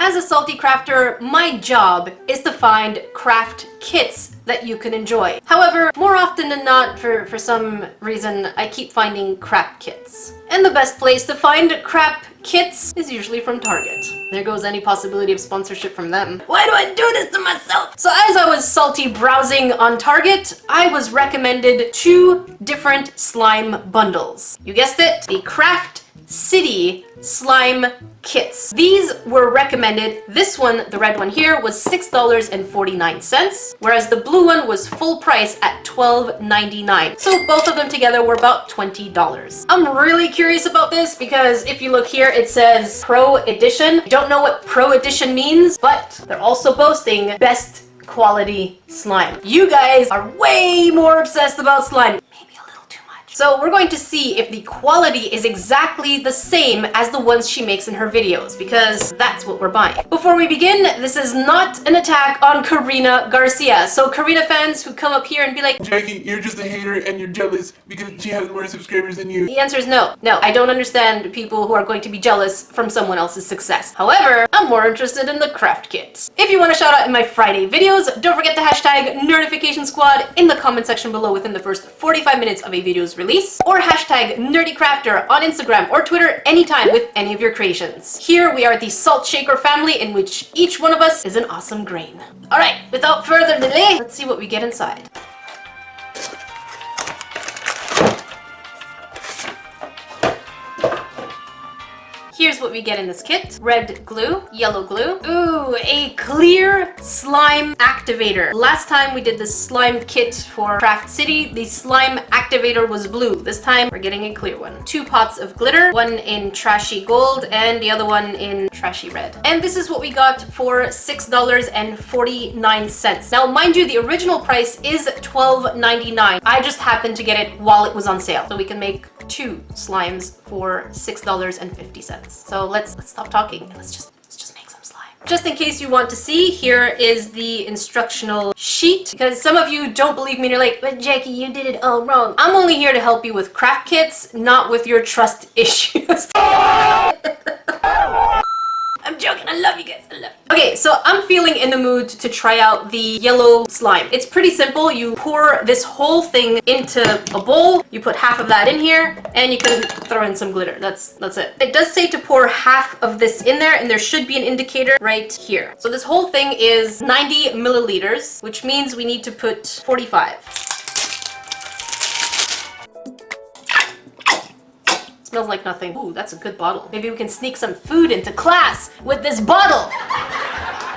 As a salty crafter, my job is to find craft kits that you can enjoy. However, more often than not, for some reason, I keep finding crap kits. And the best place to find crap kits is usually from Target. There goes any possibility of sponsorship from them. Why do I do this to myself? So as I was salty browsing on Target, I was recommended 2 different slime bundles. You guessed it, the Craft City slime kits. These were recommended. This one, the red one here, was $6.49, whereas the blue one was full price at $12.99. So both of them together were about $20. I'm really curious about this because if you look here, it says Pro Edition. I don't know what Pro Edition means, but they're also boasting best quality slime. You guys are way more obsessed about slime. So we're going to see if the quality is exactly the same as the ones she makes in her videos, because that's what we're buying. Before we begin, this is not an attack on KARINA GARCIA. So KARINA fans who come up here and be like, Jackie, you're just a hater and you're jealous because she has more subscribers than you. The answer is no. No, I don't understand people who are going to be jealous from someone else's success. However, I'm more interested in the craft kits. If you want to shout out in my Friday videos, don't forget to hashtag Nerdification Squad in the comment section below within the first 45 minutes of a video's release, or hashtag NerdyCrafter on Instagram or Twitter anytime with any of your creations. Here we are the Salt Shaker family, in which each one of us is an awesome grain. Alright, without further delay, let's see what we get inside. Here's what we get in this kit. Red glue, yellow glue. Ooh, a clear slime activator. Last time we did the slime kit for Craft City, the slime activator was blue. This time we're getting a clear one. 2 pots of glitter, one in trashy gold and the other one in trashy red. And this is what we got for $6.49. Now, mind you, the original price is $12.99. I just happened to get it while it was on sale. So we can make 2 slimes for $6.50. So let's stop talking and let's just make some slime. Just in case you want to see, here is the instructional sheet, because some of you don't believe me and you're like, but Jackie, you did it all wrong. I'm only here to help you with craft kits, not with your trust issues. I'm joking, I love you guys, I love you. Okay, so I'm feeling in the mood to try out the yellow slime. It's pretty simple. You pour this whole thing into a bowl, you put half of that in here, and you can throw in some glitter. That's it. It does say to pour half of this in there, and there should be an indicator right here. So this whole thing is 90 milliliters, which means we need to put 45. Smells like nothing. Ooh, that's a good bottle. Maybe we can sneak some food into class with this bottle.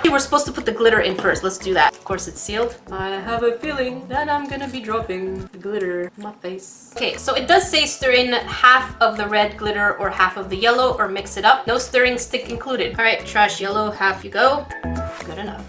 We're supposed to put the glitter in first. Let's do that. Of course, it's sealed. I have a feeling that I'm gonna be dropping the glitter in my face. Okay, so it does say stir in half of the red glitter or half of the yellow, or mix it up. No stirring stick included. All right, trash yellow, half you go. Good enough.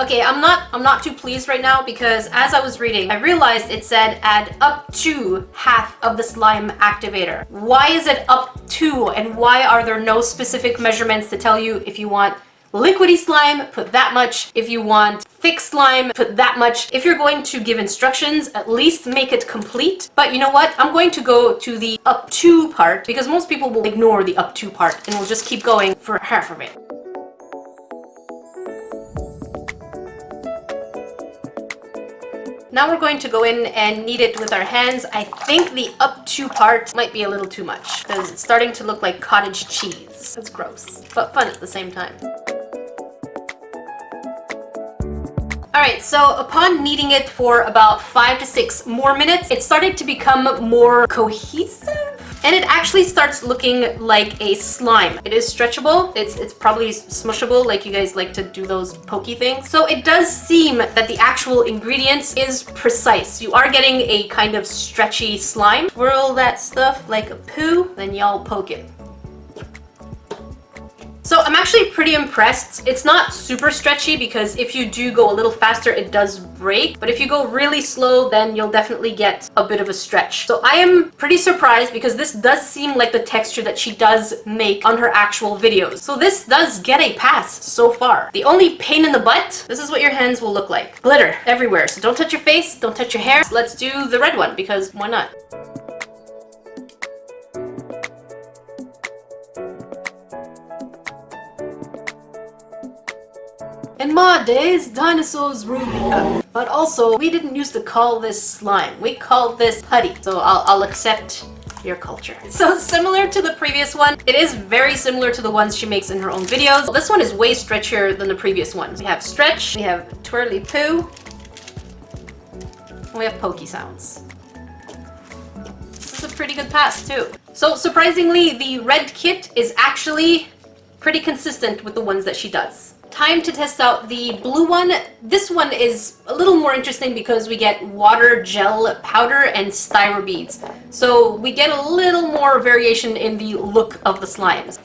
Okay, I'm not too pleased right now because as I was reading, I realized it said add up to half of the slime activator. Why is it up to, and why are there no specific measurements to tell you if you want liquidy slime, put that much. If you want thick slime, put that much. If you're going to give instructions, at least make it complete. But you know what? I'm going to go to the up to part because most people will ignore the up to part and will just keep going for half of it. Now we're going to go in and knead it with our hands. I think the up to part might be a little too much because it's starting to look like cottage cheese. That's gross, but fun at the same time. Alright, so upon kneading it for about 5 to 6 more minutes, it started to become more cohesive. And it actually starts looking like a slime. It is stretchable. It's probably smushable, like you guys like to do those pokey things. So it does seem that the actual ingredients is precise. You are getting a kind of stretchy slime. Swirl that stuff like a poo, then y'all poke it. So I'm actually pretty impressed. It's not super stretchy because if you do go a little faster, it does break. But if you go really slow, then you'll definitely get a bit of a stretch. So I am pretty surprised because this does seem like the texture that she does make on her actual videos. So this does get a pass so far. The only pain in the butt, this is what your hands will look like. Glitter everywhere. So don't touch your face, don't touch your hair. Let's do the red one because why not? In my days, dinosaurs ruled the earth. But also, we didn't used to call this slime. We called this putty. So I'll accept your culture. So similar to the previous one, it is very similar to the ones she makes in her own videos. This one is way stretchier than the previous ones. We have stretch, we have twirly poo, and we have pokey sounds. This is a pretty good pass too. So surprisingly, the red kit is actually pretty consistent with the ones that she does. Time to test out the blue one. This one is a little more interesting because we get water, gel, powder, and styro beads. So we get a little more variation in the look of the slimes.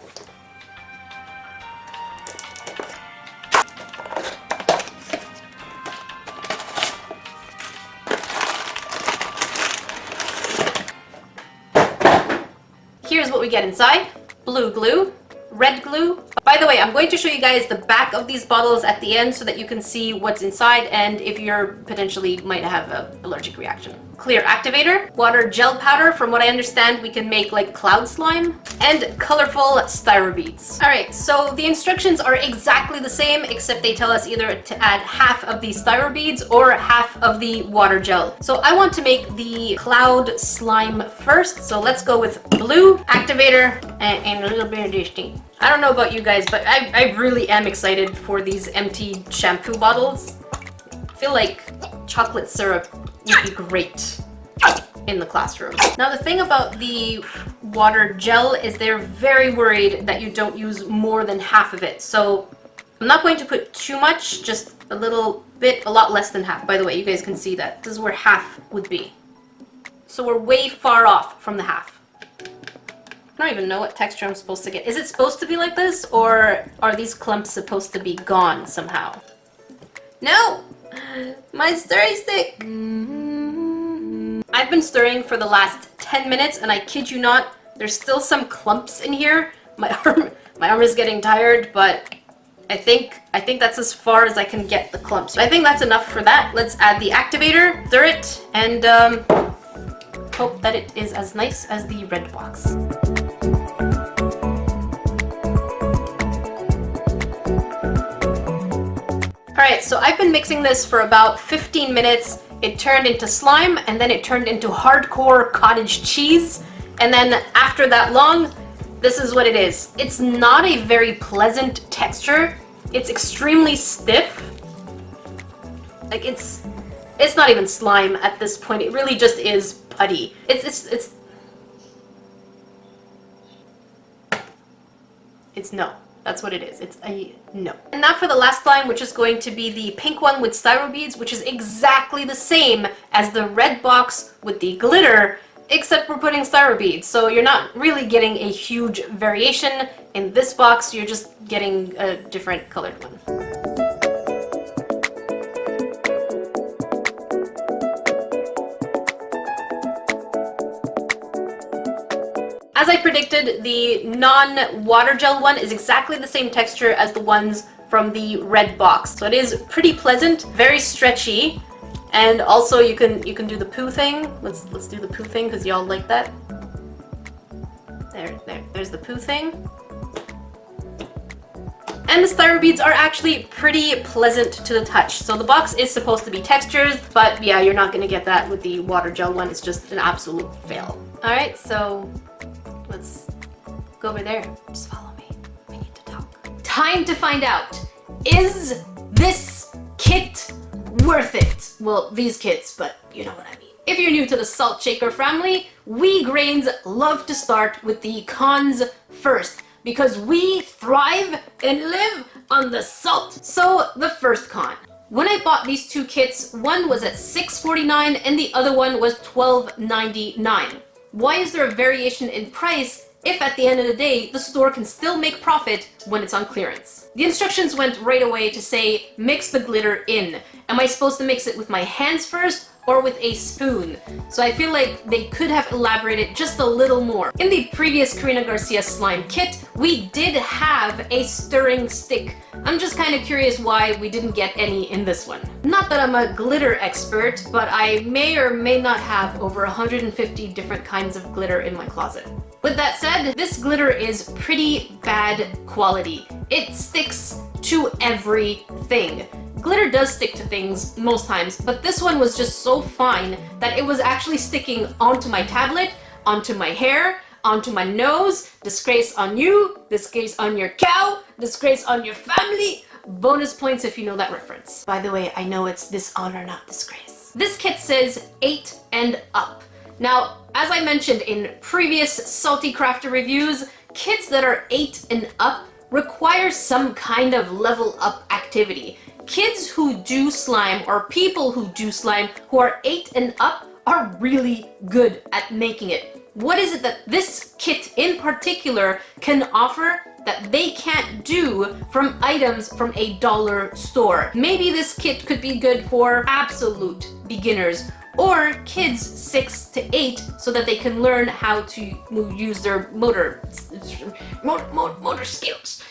Here's what we get inside. Blue glue, red glue. By the way, I'm going to show you guys the back of these bottles at the end so that you can see what's inside and if you're potentially might have an allergic reaction. Clear activator, water gel powder. From what I understand, we can make like cloud slime, and colorful styro beads. All right, so the instructions are exactly the same, except they tell us either to add half of the styro beads or half of the water gel. So I want to make the cloud slime first. So let's go with blue activator and a little bit of this thing. I don't know about you guys, but I really am excited for these empty shampoo bottles. I feel like chocolate syrup would be great in the classroom. Now the thing about the water gel is they're very worried that you don't use more than half of it. So I'm not going to put too much, just a little bit, a lot less than half. By the way, you guys can see that. This is where half would be. So we're way far off from the half. I don't even know what texture I'm supposed to get. Is it supposed to be like this, or are these clumps supposed to be gone somehow? No! My stirring stick! I've been stirring for the last 10 minutes, and I kid you not, there's still some clumps in here. My arm is getting tired, but I think that's as far as I can get the clumps. I think that's enough for that. Let's add the activator, stir it, and hope that it is as nice as the red box. Alright, so I've been mixing this for about 15 minutes. It turned into slime, and then it turned into hardcore cottage cheese. And then after that long, this is what it is. It's not a very pleasant texture. It's extremely stiff. Like it's not even slime at this point. It really just is putty. It's no. That's what it is. It's a no. And now for the last slime, which is going to be the pink one with styro beads, which is exactly the same as the red box with the glitter, except we're putting styro beads. So you're not really getting a huge variation in this box. You're just getting a different colored one. As I predicted, the non-water gel one is exactly the same texture as the ones from the red box. So it is pretty pleasant, very stretchy, and also you can do the poo thing. Let's do the poo thing because y'all like that. There's the poo thing. And the styro beads are actually pretty pleasant to the touch. So the box is supposed to be textured, but yeah, you're not gonna get that with the water gel one. It's just an absolute fail. All right, so let's go over there. Just follow me. We need to talk. Time to find out. Is this kit worth it? Well, these kits, but you know what I mean. If you're new to the Salt Shaker family, we grains love to start with the cons first because we thrive and live on the salt. So the first con. When I bought these two kits, one was at $6.49 and the other one was $12.99. Why is there a variation in price if at the end of the day, the store can still make profit when it's on clearance? The instructions went right away to say, mix the glitter in. Am I supposed to mix it with my hands first or with a spoon? So I feel like they could have elaborated just a little more. In the previous KARINA GARCIA slime kit, we did have a stirring stick. I'm just kind of curious why we didn't get any in this one. Not that I'm a glitter expert, but I may or may not have over 150 different kinds of glitter in my closet. With that said, this glitter is pretty bad quality. It sticks to everything. Glitter does stick to things most times, but this one was just so fine that it was actually sticking onto my tablet, onto my hair, onto my nose. Disgrace on you, disgrace on your cow, disgrace on your family. Bonus points if you know that reference. By the way, I know it's dishonor, not disgrace. This kit says 8 and up. Now, as I mentioned in previous SaltEcrafter reviews, kits that are 8 and up require some kind of level up activity. Kids who do slime or people who do slime who are 8 and up are really good at making it. What is it that this kit in particular can offer that they can't do from items from a dollar store? Maybe this kit could be good for absolute beginners or kids 6 to 8 so that they can learn how to use their motor skills.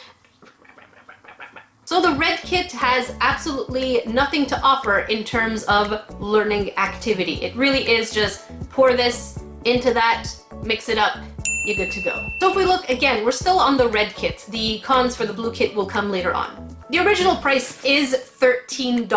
So the red kit has absolutely nothing to offer in terms of learning activity. It really is just pour this into that, mix it up, you're good to go. So if we look again, we're still on the red kit. The cons for the blue kit will come later on. The original price is $13,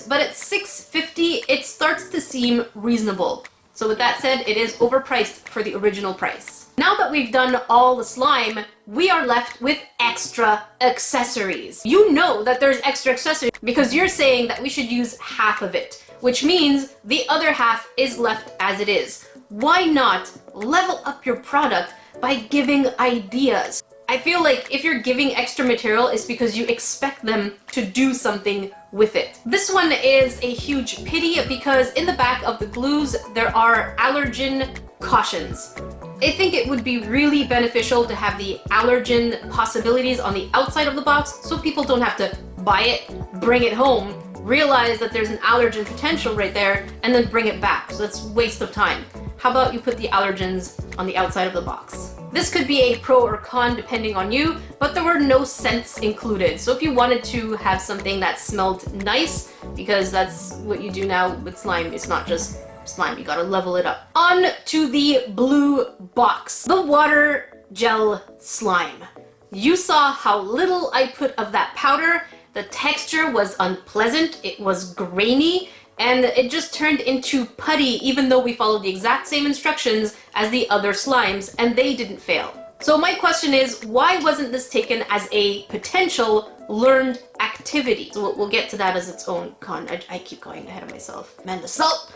but at $6.50, it starts to seem reasonable. So with that said, it is overpriced for the original price. Now that we've done all the slime, we are left with extra accessories. You know that there's extra accessories because you're saying that we should use half of it, which means the other half is left as it is. Why not level up your product by giving ideas? I feel like if you're giving extra material, it's because you expect them to do something with it. This one is a huge pity because in the back of the glues, there are allergen cautions. I think it would be really beneficial to have the allergen possibilities on the outside of the box so people don't have to buy it, bring it home, realize that there's an allergen potential right there, and then bring it back. So that's a waste of time. How about you put the allergens on the outside of the box? This could be a pro or con depending on you, but there were no scents included. So if you wanted to have something that smelled nice, because that's what you do now with slime, it's not just slime, you gotta level it up. On to the blue box, the water gel slime. You saw how little I put of that powder. The texture was unpleasant, it was grainy, and it just turned into putty even though we followed the exact same instructions as the other slimes and they didn't fail. So my question is, why wasn't this taken as a potential learned activity? So we'll get to that as its own con. I keep going ahead of myself. Man, the salt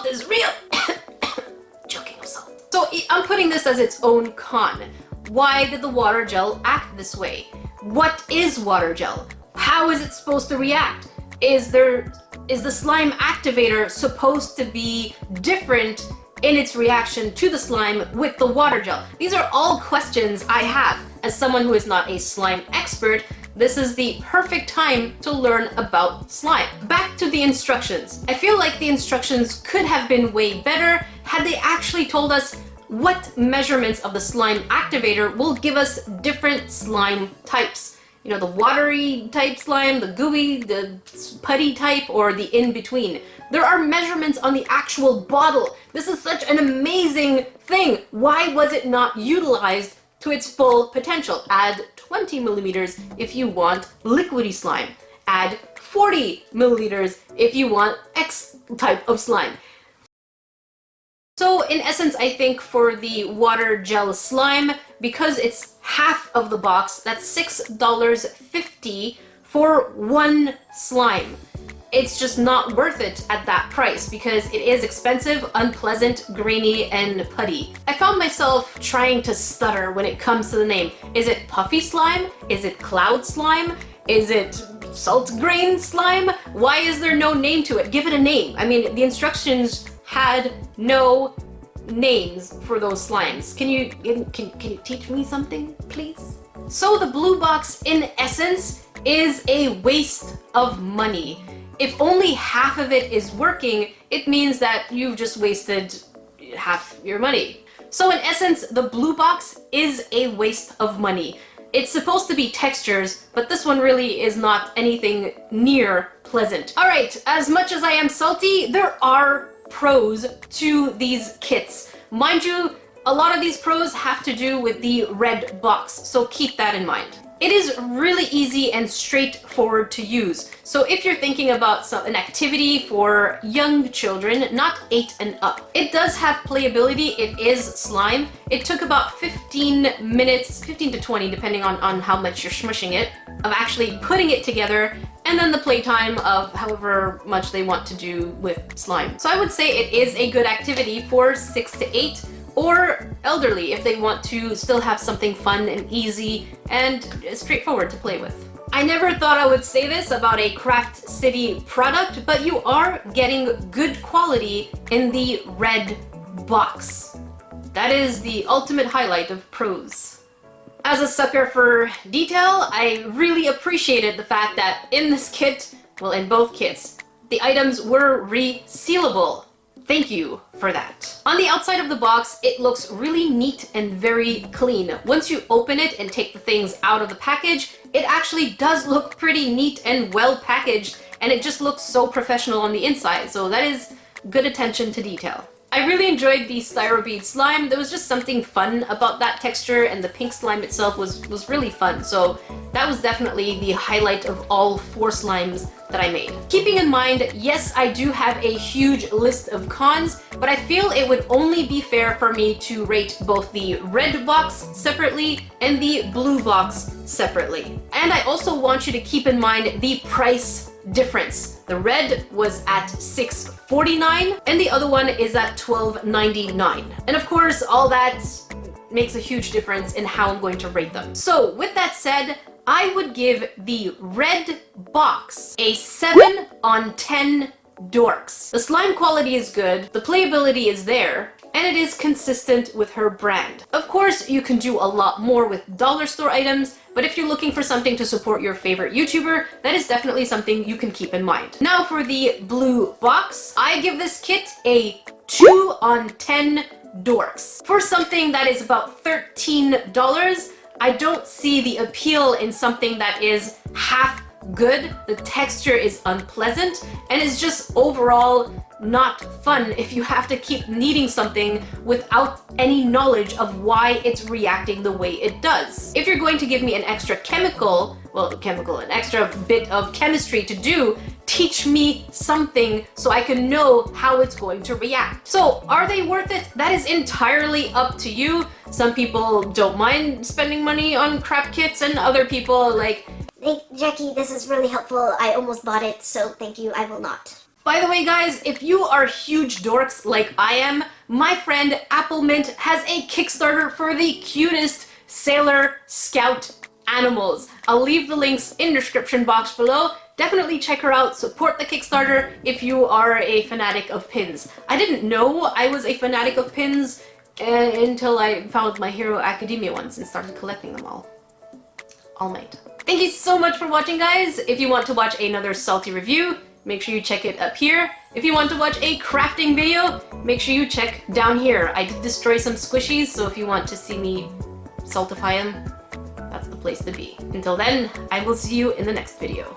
is real. Joking of salt. So I'm putting this as its own con. Why did the water gel act this way? What is water gel? How is it supposed to react? Is the slime activator supposed to be different in its reaction to the slime with the water gel? These are all questions I have. As someone who is not a slime expert, this is the perfect time to learn about slime. Back to the instructions. I feel like the instructions could have been way better had they actually told us what measurements of the slime activator will give us different slime types. You know, the watery type slime, the gooey, the putty type, or the in-between. There are measurements on the actual bottle. This is such an amazing thing. Why was it not utilized to its full potential? Add 20 milliliters if you want liquidy slime. Add 40 milliliters if you want X type of slime. So in essence, I think for the water gel slime, because it's half of the box, that's $6.50 for one slime. It's just not worth it at that price because it is expensive, unpleasant, grainy, and putty. I found myself trying to stutter when it comes to the name. Is it puffy slime? Is it cloud slime? Is it salt grain slime? Why is there no name to it? Give it a name. I mean, the instructions had no names for those slimes. Can you teach me something, please? So the blue box, in essence, is a waste of money. If only half of it is working, it means that you've just wasted half your money. So in essence, the blue box is a waste of money. It's supposed to be textures, but this one really is not anything near pleasant. All right, as much as I am salty, there are pros to these kits. Mind you, a lot of these pros have to do with the red box, so keep that in mind. It is really easy and straightforward to use. So if you're thinking about an activity for young children, not 8 and up, it does have playability. It is slime. It took about 15 minutes, 15 to 20, depending on how much you're smushing it, of actually putting it together, and then the playtime of however much they want to do with slime. So I would say it is a good activity for 6 to 8, or elderly if they want to still have something fun and easy and straightforward to play with. I never thought I would say this about a Craft City product, but you are getting good quality in the red box. That is the ultimate highlight of pros. As a sucker for detail, I really appreciated the fact that in this kit, well, in both kits, the items were resealable. Thank you for that. On the outside of the box, it looks really neat and very clean. Once you open it and take the things out of the package, it actually does look pretty neat and well packaged, and it just looks so professional on the inside. So that is good attention to detail. I really enjoyed the Styrobead slime. There was just something fun about that texture, and the pink slime itself was really fun. So that was definitely the highlight of all 4 slimes that I made. Keeping in mind, yes, I do have a huge list of cons, but I feel it would only be fair for me to rate both the red box separately and the blue box separately. And I also want you to keep in mind the price difference. The red was at $6.49 and the other one is at $12.99. And of course, all that makes a huge difference in how I'm going to rate them. So with that said, I would give the red box a 7 on 10 dorks. The slime quality is good, the playability is there, and it is consistent with her brand. Of course, you can do a lot more with dollar store items, but if you're looking for something to support your favorite YouTuber, that is definitely something you can keep in mind. Now for the blue box, I give this kit a 2 on 10 dorks. For something that is about $13, I don't see the appeal in something that is half good. The texture is unpleasant and is just overall not fun if you have to keep kneading something without any knowledge of why it's reacting the way it does. If you're going to give me an extra an extra bit of chemistry to do, teach me something so I can know how it's going to react. So are they worth it? That is entirely up to you. Some people don't mind spending money on crap kits, and other people like, "Hey, Jackie, this is really helpful. I almost bought it, so thank you, I will not." By the way, guys, if you are huge dorks like I am, my friend Applemint has a Kickstarter for the cutest Sailor Scout animals. I'll leave the links in the description box below. Definitely check her out, support the Kickstarter if you are a fanatic of pins. I didn't know I was a fanatic of pins until I found My Hero Academia ones and started collecting them all made. Thank you so much for watching, guys. If you want to watch another salty review, make sure you check it up here. If you want to watch a crafting video, make sure you check down here. I did destroy some squishies, so if you want to see me saltify them, that's the place to be. Until then, I will see you in the next video.